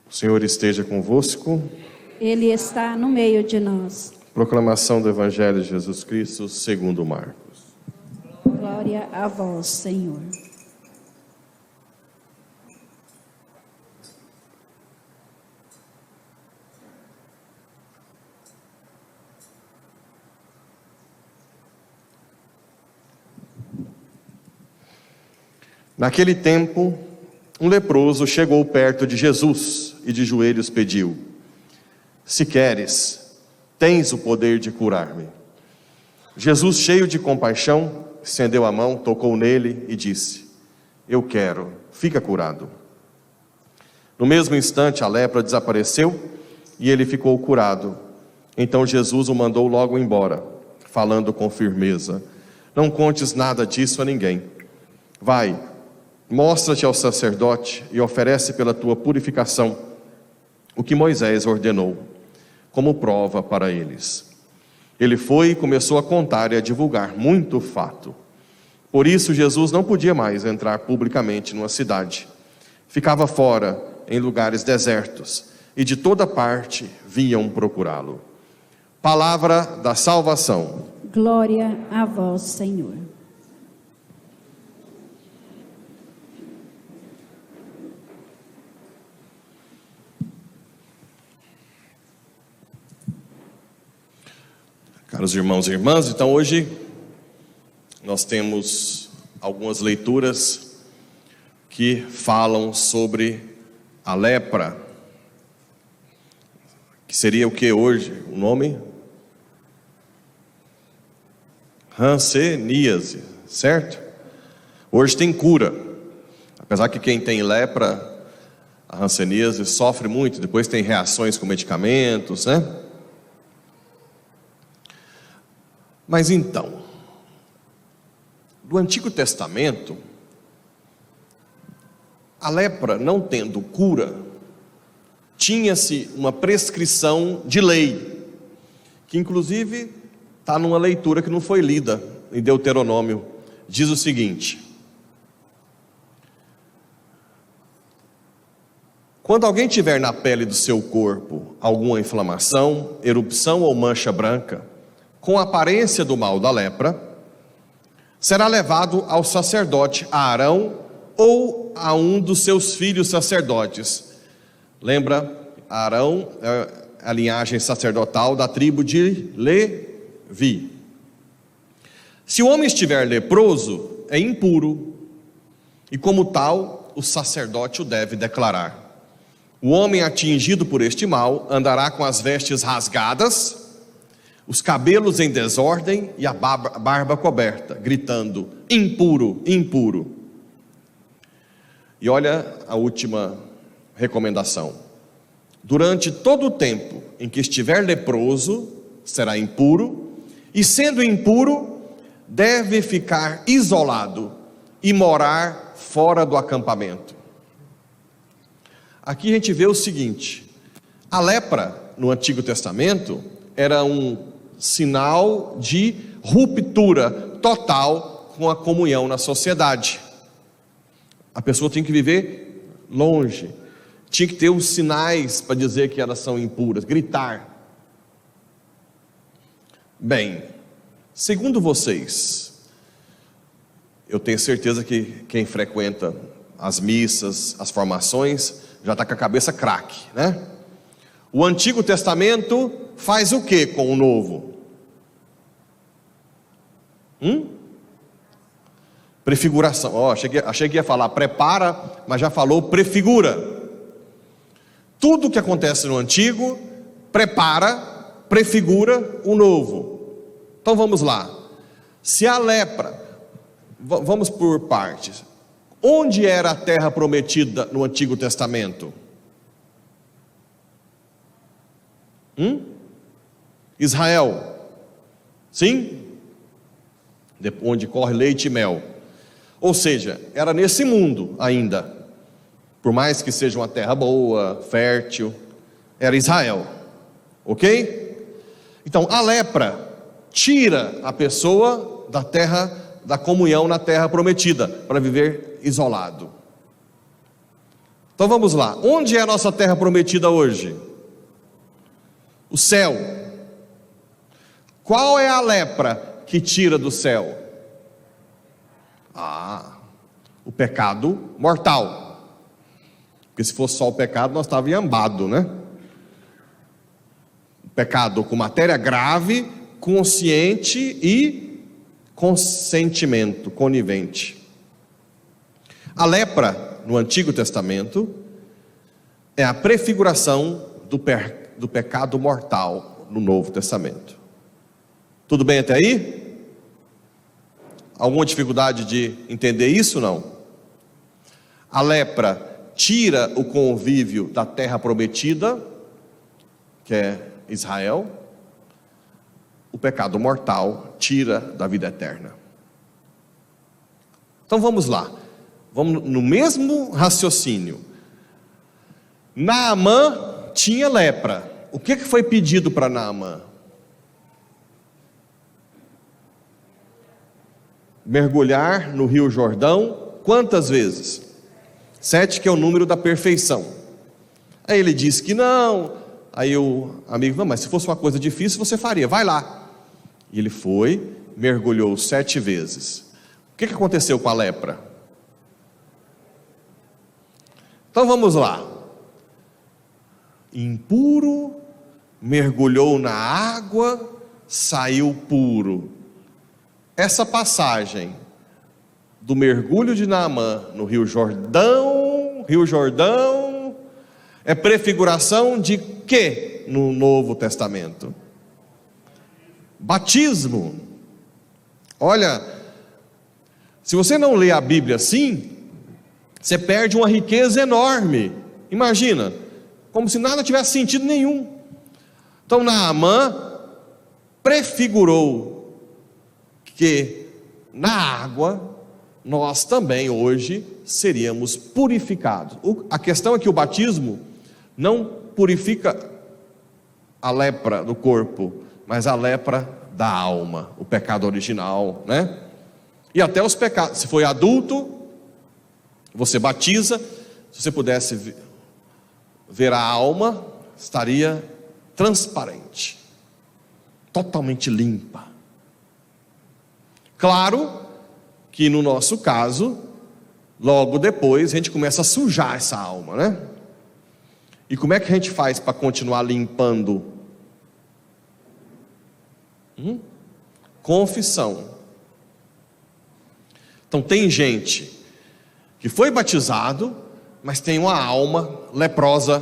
O Senhor esteja convosco. Ele está no meio de nós. Proclamação do Evangelho de Jesus Cristo segundo Marcos. Glória a vós, Senhor. Naquele tempo, um leproso chegou perto de Jesus e de joelhos pediu: Se queres, tens o poder de curar-me. Jesus, cheio de compaixão, estendeu a mão, tocou nele e disse: Eu quero, fica curado. No mesmo instante a lepra desapareceu e ele ficou curado. Então Jesus o mandou logo embora, falando com firmeza: Não contes nada disso a ninguém. Vai, mostra-te ao sacerdote e oferece pela tua purificação o que Moisés ordenou, como prova para eles. Ele foi e começou a contar e a divulgar muito fato. Por isso Jesus não podia mais entrar publicamente numa cidade. Ficava fora, em lugares desertos, e de toda parte vinham procurá-lo. Palavra da salvação. Glória a vós, Senhor. Caros irmãos e irmãs, então hoje nós temos algumas leituras que falam sobre a lepra, que seria o que hoje? O nome? Hanseníase, certo? Hoje tem cura, apesar que quem tem lepra, a hanseníase, sofre muito, depois tem reações com medicamentos, né? Mas então, do Antigo Testamento, a lepra não tendo cura, tinha-se uma prescrição de lei, que inclusive está numa leitura que não foi lida em Deuteronômio. Diz o seguinte: quando alguém tiver na pele do seu corpo alguma inflamação, erupção ou mancha branca, com a aparência do mal da lepra, será levado ao sacerdote Arão ou a um dos seus filhos sacerdotes. Lembra, Arão é a linhagem sacerdotal da tribo de Levi. Se o homem estiver leproso, é impuro, e como tal, o sacerdote o deve declarar. O homem atingido por este mal andará com as vestes rasgadas, os cabelos em desordem e a barba coberta, gritando: impuro, impuro. E olha a última recomendação: durante todo o tempo em que estiver leproso, será impuro, e sendo impuro, deve ficar isolado e morar fora do acampamento. Aqui a gente vê o seguinte: a lepra no Antigo Testamento era um sinal de ruptura total com a comunhão na sociedade. A pessoa tinha que viver longe, tinha que ter os sinais para dizer que elas são impuras, gritar. Bem, segundo vocês, eu tenho certeza que quem frequenta as missas, as formações, já está com a cabeça craque, né? O Antigo Testamento faz o que com o Novo? Prefiguração. Achei que ia falar prepara, mas já falou prefigura. Tudo que acontece no Antigo prepara, prefigura o Novo. Então vamos lá. Se a lepra, vamos por partes. Onde era a terra prometida no Antigo Testamento? Israel, sim? Onde corre leite e mel. Ou seja, era nesse mundo ainda. Por mais que seja uma terra boa, fértil, era Israel. Ok? Então a lepra tira a pessoa da terra, da comunhão na terra prometida, para viver isolado. Então vamos lá, onde é a nossa terra prometida hoje? O céu. Qual é a lepra que tira do céu? O pecado mortal. Porque se fosse só o pecado, nós estávamos ambado, né? O pecado com matéria grave, consciente e consentimento, conivente. A lepra, no Antigo Testamento, é a prefiguração do pecado mortal no Novo Testamento. Tudo bem até aí? Alguma dificuldade de entender isso? Não. A lepra tira o convívio da terra prometida, que é Israel. O pecado mortal tira da vida eterna. Então vamos lá. Vamos no mesmo raciocínio. Naamã tinha lepra. O que foi pedido para Naamã? Mergulhar no Rio Jordão, quantas vezes? 7, que é o número da perfeição. Aí ele disse que não. Aí o amigo, não, mas se fosse uma coisa difícil, você faria, vai lá. E ele foi, mergulhou 7 vezes. O que aconteceu com a lepra? Então vamos lá. Impuro, mergulhou na água, saiu puro. Essa passagem do mergulho de Naamã no Rio Jordão, é prefiguração de quê no Novo Testamento? Batismo. Olha, se você não lê a Bíblia assim, você perde uma riqueza enorme. Imagina, como se nada tivesse sentido nenhum. Então Naamã prefigurou que na água nós também hoje seríamos purificados. A questão é que o batismo não purifica a lepra do corpo, mas a lepra da alma, o pecado original, né? E até os pecados. Se foi adulto, você batiza. Se você pudesse ver a alma, estaria transparente, totalmente limpa. Claro que no nosso caso, logo depois a gente começa a sujar essa alma, né? E como é que a gente faz para continuar limpando? Confissão. Então tem gente que foi batizado, mas tem uma alma leprosa,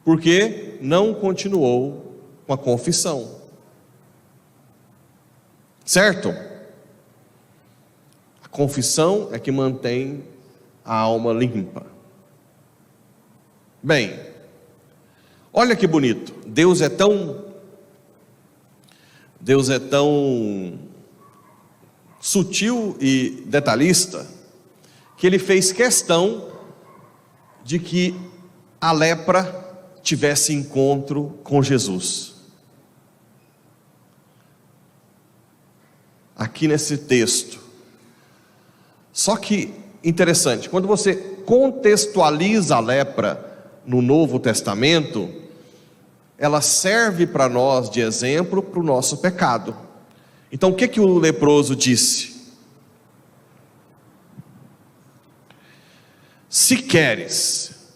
porque não continuou com a confissão. Certo? A confissão é que mantém a alma limpa. Bem, olha que bonito. Deus é tão sutil e detalhista que ele fez questão de que a lepra tivesse encontro com Jesus. Aqui nesse texto. Só que, interessante, quando você contextualiza a lepra no Novo Testamento, ela serve para nós de exemplo para o nosso pecado. Então o que o leproso disse? Se queres,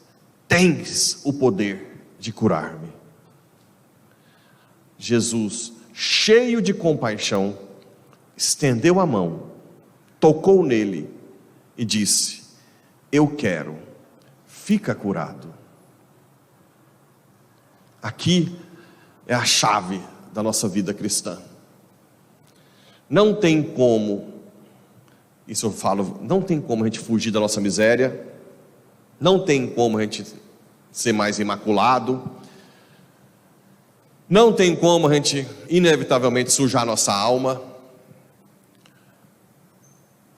tens o poder de curar-me. Jesus, cheio de compaixão, estendeu a mão, tocou nele e disse: eu quero, fica curado. Aqui é a chave da nossa vida cristã. Não tem como, isso eu falo, não tem como a gente fugir da nossa miséria, não tem como a gente ser mais imaculado, não tem como a gente inevitavelmente sujar nossa alma,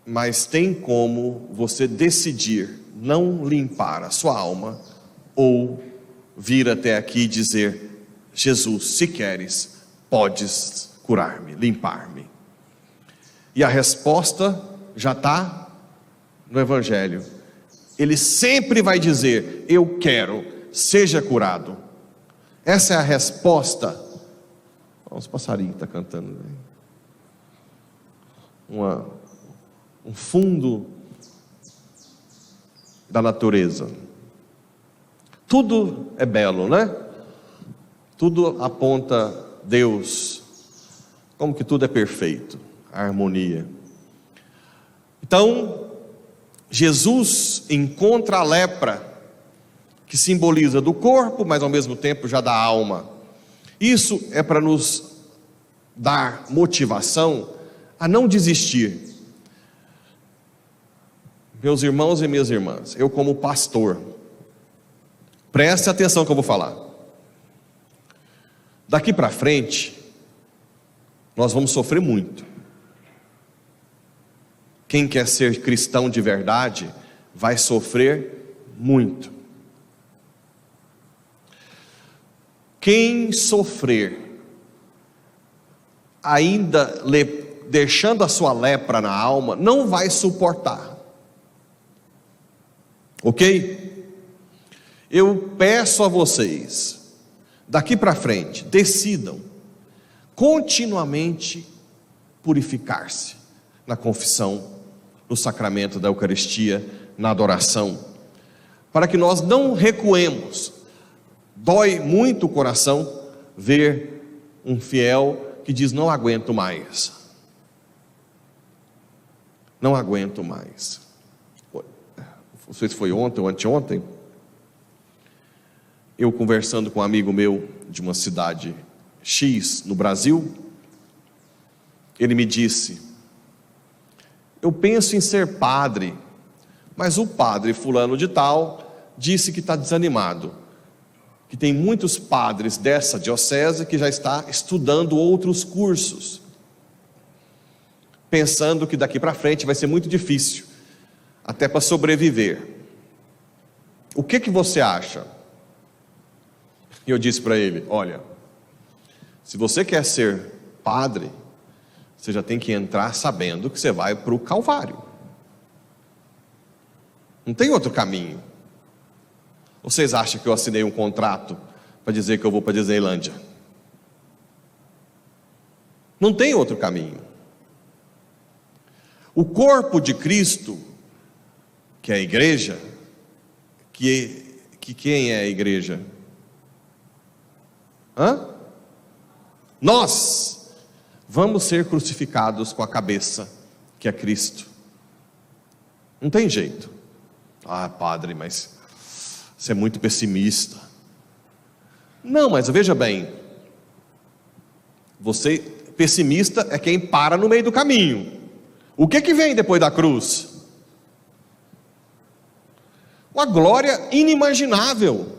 mas tem como você decidir não limpar a sua alma, ou vir até aqui e dizer: Jesus, se queres, podes curar-me, limpar-me. E a resposta já está no Evangelho: ele sempre vai dizer: eu quero, seja curado. Essa é a resposta. Olha os passarinhos que estão cantando. Um fundo da natureza. Tudo é belo, né? Tudo aponta Deus. Como que tudo é perfeito, a harmonia. Então, Jesus encontra a lepra, que simboliza do corpo, mas ao mesmo tempo já da alma. Isso é para nos dar motivação a não desistir. Meus irmãos e minhas irmãs, eu como pastor, preste atenção que eu vou falar. Daqui para frente, nós vamos sofrer muito. Quem quer ser cristão de verdade, vai sofrer muito. Quem sofrer, ainda deixando a sua lepra na alma, não vai suportar. Ok? Eu peço a vocês, daqui para frente, decidam continuamente purificar-se na confissão, no sacramento da Eucaristia, na adoração, para que nós não recuemos. Dói muito o coração ver um fiel que diz: não aguento mais. Não aguento mais. Não sei se foi ontem ou anteontem, eu conversando com um amigo meu de uma cidade X no Brasil, ele me disse: eu penso em ser padre, mas o padre fulano de tal disse que está desanimado, que tem muitos padres dessa diocese que já está estudando outros cursos, pensando que daqui para frente vai ser muito difícil, até para sobreviver. O que você acha? E eu disse para ele: olha, se você quer ser padre, você já tem que entrar sabendo que você vai para o Calvário. Não tem outro caminho. Vocês acham que eu assinei um contrato para dizer que eu vou para a Disneylândia? Não tem outro caminho. O corpo de Cristo, que é a igreja, que quem é a igreja? Nós vamos ser crucificados com a cabeça, que é Cristo. Não tem jeito. Ah, padre, mas você é muito pessimista. Não, mas veja bem, você, pessimista é quem para no meio do caminho. O que vem depois da cruz? Uma glória inimaginável.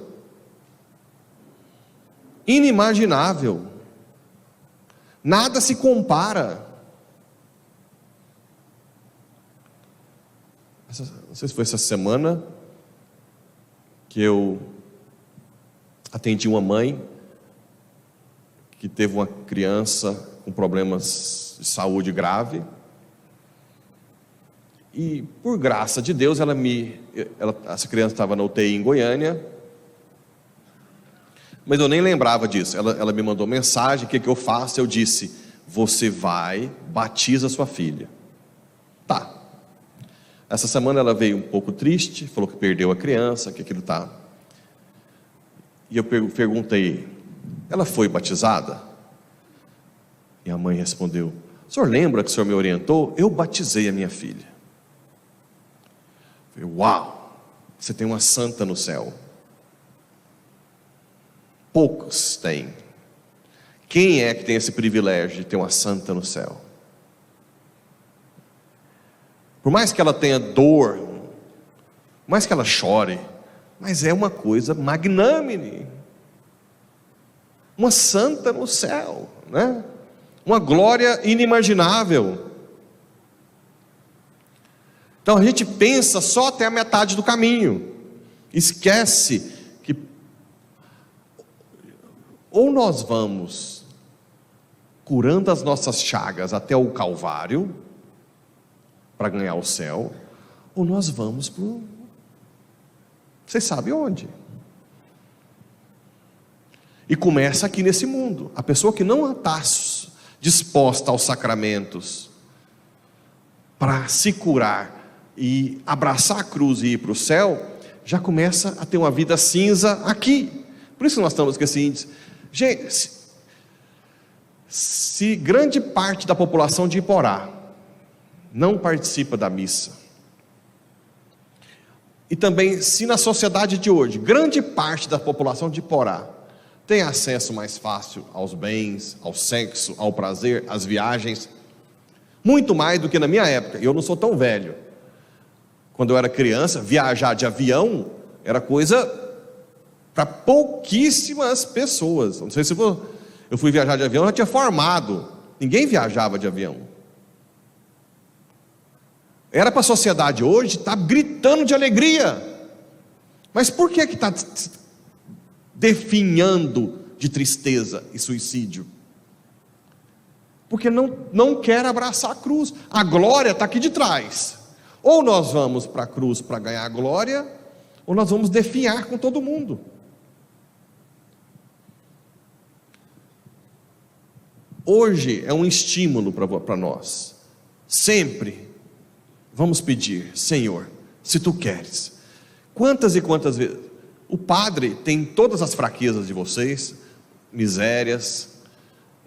Inimaginável. Nada se compara. Não sei se foi essa semana que eu atendi uma mãe que teve uma criança com problemas de saúde grave. E por graça de Deus, essa criança estava na UTI em Goiânia, mas eu nem lembrava disso. Ela me mandou mensagem: o que eu faço? Eu disse: você vai, batiza sua filha. Tá. Essa semana ela veio um pouco triste, falou que perdeu a criança, que aquilo tá. E eu perguntei: ela foi batizada? E a mãe respondeu: o senhor lembra que o senhor me orientou? Eu batizei a minha filha. Eu falei: uau, você tem uma santa no céu. Poucos têm. Quem é que tem esse privilégio de ter uma santa no céu? Por mais que ela tenha dor, por mais que ela chore, mas é uma coisa magnânime. Uma santa no céu, né? Uma glória inimaginável. Então a gente pensa só até a metade do caminho, esquece que ou nós vamos curando as nossas chagas até o Calvário para ganhar o céu, ou nós vamos Você sabe onde? E começa aqui nesse mundo. A pessoa que não está disposta aos sacramentos para se curar e abraçar a cruz e ir para o céu, já começa a ter uma vida cinza aqui. Por isso nós estamos com esse índice. Gente, se grande parte da população de Iporá não participa da missa, e também se na sociedade de hoje, grande parte da população de Iporá tem acesso mais fácil aos bens, ao sexo, ao prazer, às viagens, muito mais do que na minha época. Eu não sou tão velho. Quando eu era criança, viajar de avião era coisa para pouquíssimas pessoas. Não sei se eu fui viajar de avião, eu já tinha formado. Ninguém viajava de avião. Era para a sociedade hoje estar gritando de alegria. Mas por que está definhando de tristeza e suicídio? Porque não quer abraçar a cruz. A glória está aqui de trás. Ou nós vamos para a cruz para ganhar a glória, ou nós vamos definhar com todo mundo. Hoje é um estímulo para nós. Sempre vamos pedir: Senhor, se tu queres. Quantas e quantas vezes o padre tem todas as fraquezas de vocês, misérias.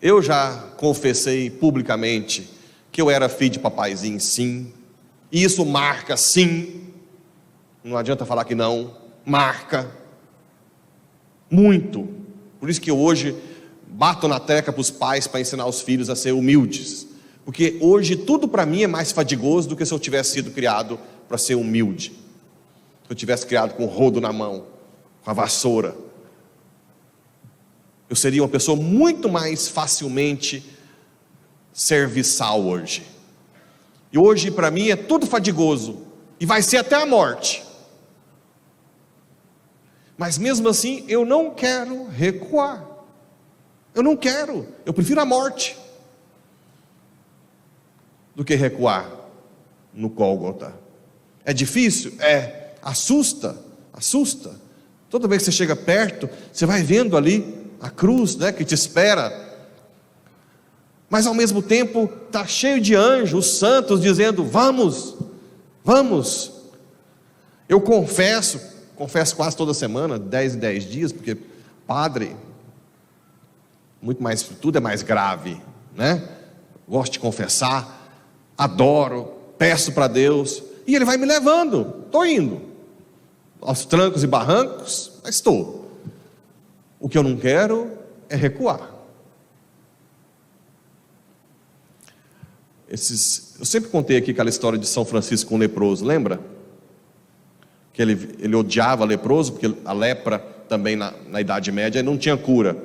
Eu já confessei publicamente que eu era filho de papaizinho, sim. E isso marca, sim. Não adianta falar que não. Marca muito. Por isso que eu hoje bato na tecla para os pais para ensinar os filhos a ser humildes. Porque hoje tudo para mim é mais fadigoso do que se eu tivesse sido criado para ser humilde. Se eu tivesse criado com o rodo na mão, com a vassoura, eu seria uma pessoa muito mais facilmente serviçal hoje. E hoje para mim é tudo fadigoso, e vai ser até a morte. Mas mesmo assim eu não quero recuar. Eu não quero, eu prefiro a morte do que recuar no Gólgota. É difícil? É. Assusta. Toda vez que você chega perto, você vai vendo ali a cruz, né, que te espera. Mas ao mesmo tempo está cheio de anjos, os santos dizendo: vamos. Eu confesso quase toda semana, 10 em 10 dias, porque padre, tudo é mais grave, né? Gosto de confessar, adoro, peço para Deus, e Ele vai me levando. Estou indo aos trancos e barrancos, mas estou. O que eu não quero é recuar. Eu sempre contei aqui aquela história de São Francisco com o leproso, lembra? Que ele odiava leproso, porque a lepra também na Idade Média não tinha cura.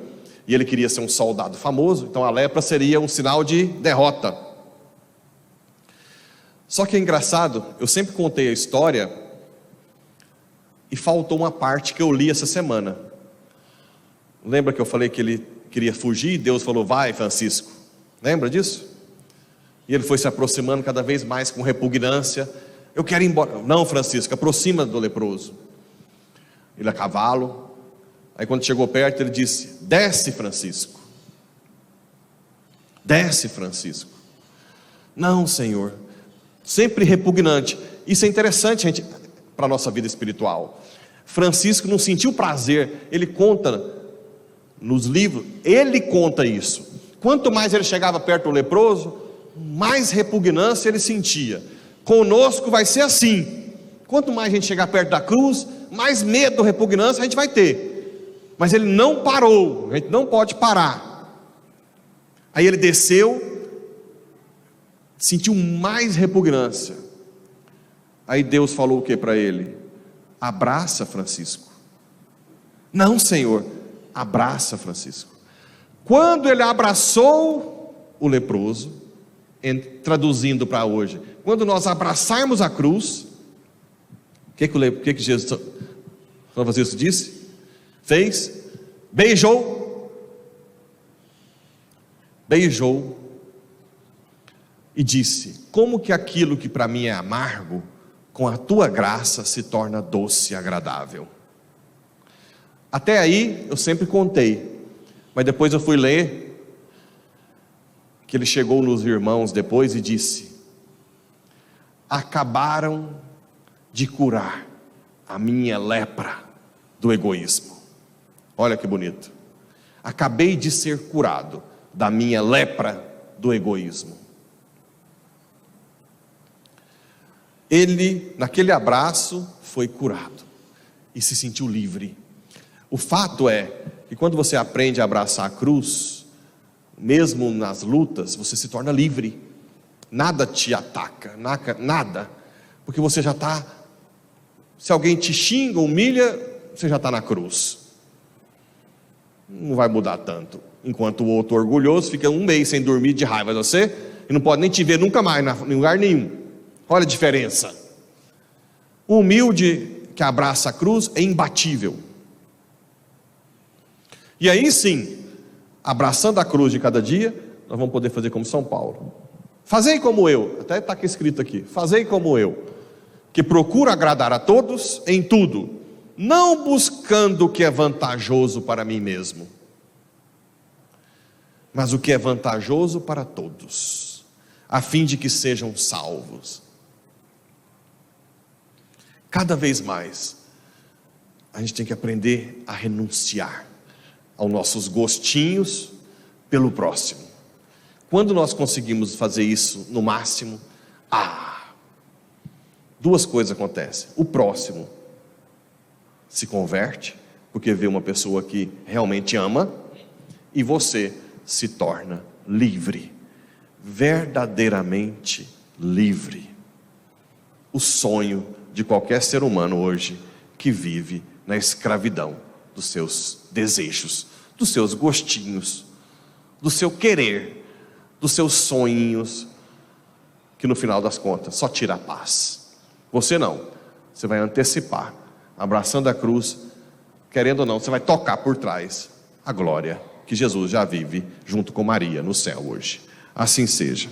E ele queria ser um soldado famoso, então a lepra seria um sinal de derrota. Só que é engraçado, eu sempre contei a história e faltou uma parte que eu li essa semana. Lembra que eu falei que ele queria fugir e Deus falou: vai, Francisco. Lembra disso? E ele foi se aproximando cada vez mais com repugnância. Eu quero ir embora. Não, Francisco, aproxima do leproso. Ele a cavalo. Aí quando chegou perto ele disse: desce, Francisco. Desce, Francisco. Não, Senhor. Sempre repugnante. Isso é interessante, gente, para a nossa vida espiritual. Francisco não sentiu prazer. Ele conta nos livros, ele conta isso. Quanto mais ele chegava perto do leproso, mais repugnância ele sentia. Conosco vai ser assim. Quanto mais a gente chegar perto da cruz, mais medo, repugnância a gente vai ter. Mas ele não parou. A gente não pode parar. Aí ele desceu, sentiu mais repugnância. Aí Deus falou o que para ele? Abraça, Francisco. Não, Senhor. Abraça, Francisco. Quando ele abraçou o leproso, traduzindo para hoje, quando nós abraçarmos a cruz, o que Jesus, São Francisco disse? Fez? Beijou e disse: como que aquilo que para mim é amargo com a tua graça se torna doce e agradável. Até aí eu sempre contei, mas depois eu fui ler que ele chegou nos irmãos depois e disse: acabaram de curar a minha lepra do egoísmo. Olha que bonito. Acabei de ser curado da minha lepra do egoísmo. Ele, naquele abraço, foi curado e se sentiu livre. O fato é que quando você aprende a abraçar a cruz, mesmo nas lutas, você se torna livre. Nada te ataca, nada, porque você já está, se alguém te xinga, humilha, você já está na cruz. Não vai mudar tanto. Enquanto o outro orgulhoso fica um mês sem dormir de raiva de você, e não pode nem te ver nunca mais em lugar nenhum. Olha a diferença. O humilde que abraça a cruz é imbatível. E aí sim, abraçando a cruz de cada dia, nós vamos poder fazer como São Paulo. Fazei como eu, até está aqui escrito aqui, fazei como eu, que procuro agradar a todos em tudo, não buscando o que é vantajoso para mim mesmo, mas o que é vantajoso para todos, a fim de que sejam salvos. Cada vez mais, a gente tem que aprender a renunciar aos nossos gostinhos pelo próximo. Quando nós conseguimos fazer isso no máximo, duas coisas acontecem. O próximo se converte, porque vê uma pessoa que realmente ama, e você se torna livre, verdadeiramente livre. O sonho de qualquer ser humano hoje que vive na escravidão dos seus desejos, dos seus gostinhos, do seu querer, dos seus sonhos, que no final das contas só tira a paz. Você não, você vai antecipar, abraçando a cruz, querendo ou não, você vai tocar por trás a glória que Jesus já vive junto com Maria no céu hoje. Assim seja.